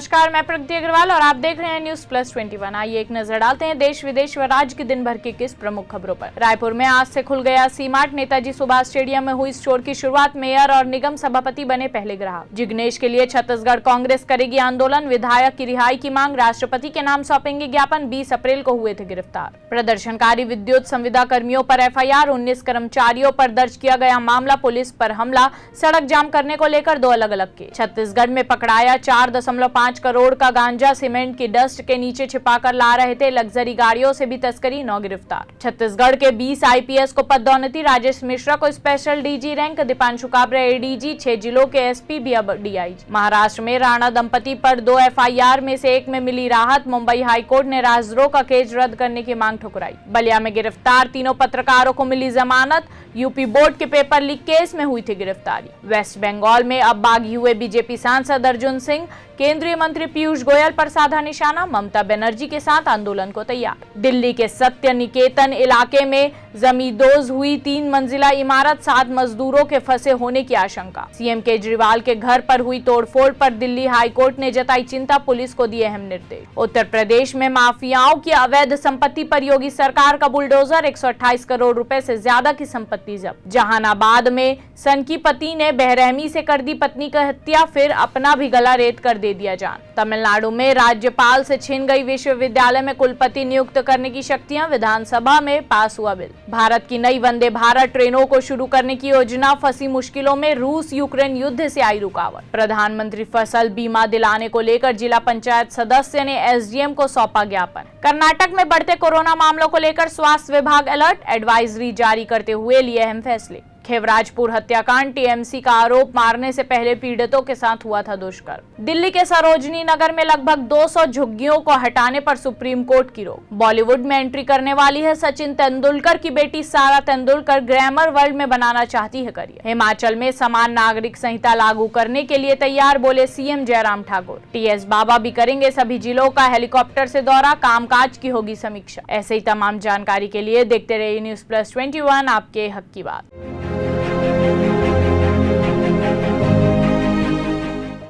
नमस्कार, मैं प्रगति अग्रवाल और आप देख रहे हैं न्यूज प्लस 21। आइए एक नजर डालते हैं देश विदेश व राज्य की दिन भर की किस प्रमुख खबरों पर। रायपुर में आज से खुल गया सी मार्ट। नेताजी सुभाष स्टेडियम में हुई स्टोर की शुरुआत। मेयर और निगम सभापति बने पहले ग्राहक। जिग्नेश के लिए छत्तीसगढ़ कांग्रेस करेगी आंदोलन। विधायक की रिहाई की मांग। राष्ट्रपति के नाम सौंपेंगे ज्ञापन। 20 अप्रैल को हुए थे गिरफ्तार। प्रदर्शनकारी विद्युत संविदा कर्मियों पर FIR। 19 कर्मचारियों पर दर्ज किया गया मामला। पुलिस पर हमला। सड़क जाम करने को लेकर 2 अलग-अलग केस। छत्तीसगढ़ में पकड़ाया 4.5 करोड़ का गांजा। सीमेंट की डस्ट के नीचे छिपाकर ला रहे थे। लग्जरी गाड़ियों से भी तस्करी। 9 गिरफ्तार। छत्तीसगढ़ के 20 IPS को पदोन्नति। राजेश मिश्रा को special DG rank. Deepanshu Kabra ADG। 6 जिलों के SP भी अब DIG। महाराष्ट्र में राणा दंपति पर 2 FIR में से 1 में मिली राहत। मुंबई हाईकोर्ट ने राजद्रोह का केस रद्द करने की मांग ठुकराई। बलिया में गिरफ्तार 3 पत्रकारों को मिली जमानत। यूपी बोर्ड के पेपर लीक केस में हुई थी गिरफ्तारी। वेस्ट बंगाल में अब बागी हुए BJP सांसद अर्जुन सिंह। केंद्रीय मंत्री पीयूष गोयल पर साधा निशाना। ममता बनर्जी के साथ आंदोलन को तैयार। दिल्ली के सत्य निकेतन इलाके में जमींदोज हुई 3 मंजिला इमारत। 7 मजदूरों के फंसे होने की आशंका। CM केजरीवाल के घर पर हुई तोड़फोड़ पर दिल्ली हाईकोर्ट ने जताई चिंता। पुलिस को दिए अहम निर्देश। उत्तर प्रदेश में माफियाओं की अवैध संपत्ति पर योगी सरकार का बुलडोजर। 128 करोड़ रुपए से ज्यादा की संपत्ति जब्त। जहानाबाद में सनकी पति ने बेरहमी से कर दी पत्नी की हत्या, फिर अपना भी गला रेत कर दे दिया जान। तमिलनाडु में राज्यपाल से छिन गई विश्वविद्यालय में कुलपति नियुक्त करने की शक्तियां। विधानसभा में पास हुआ बिल। भारत की नई वंदे भारत ट्रेनों को शुरू करने की योजना फंसी मुश्किलों में। रूस यूक्रेन युद्ध से आई रुकावट। प्रधानमंत्री फसल बीमा दिलाने को लेकर जिला पंचायत सदस्य ने SDM को सौंपा ज्ञापन। कर्नाटक में बढ़ते कोरोना मामलों को लेकर स्वास्थ्य विभाग अलर्ट। एडवाइजरी जारी करते हुए लिए अहम फैसले। खेवराजपुर हत्याकांड TMC का आरोप। मारने से पहले पीड़ितों के साथ हुआ था दुष्कर्म। दिल्ली के सरोजनी नगर में लगभग 200 झुग्गियों को हटाने पर सुप्रीम कोर्ट की रोक। बॉलीवुड में एंट्री करने वाली है सचिन तेंदुलकर की बेटी सारा तेंदुलकर। ग्लैमर वर्ल्ड में बनाना चाहती है करियर। हिमाचल में समान नागरिक संहिता लागू करने के लिए तैयार, बोले CM जयराम ठाकुर। TS बाबा भी करेंगे सभी जिलों का हेलीकॉप्टर से दौरा। कामकाज की होगी समीक्षा। ऐसे ही तमाम जानकारी के लिए देखते रहिए न्यूज प्लस 21, आपके हक की बात।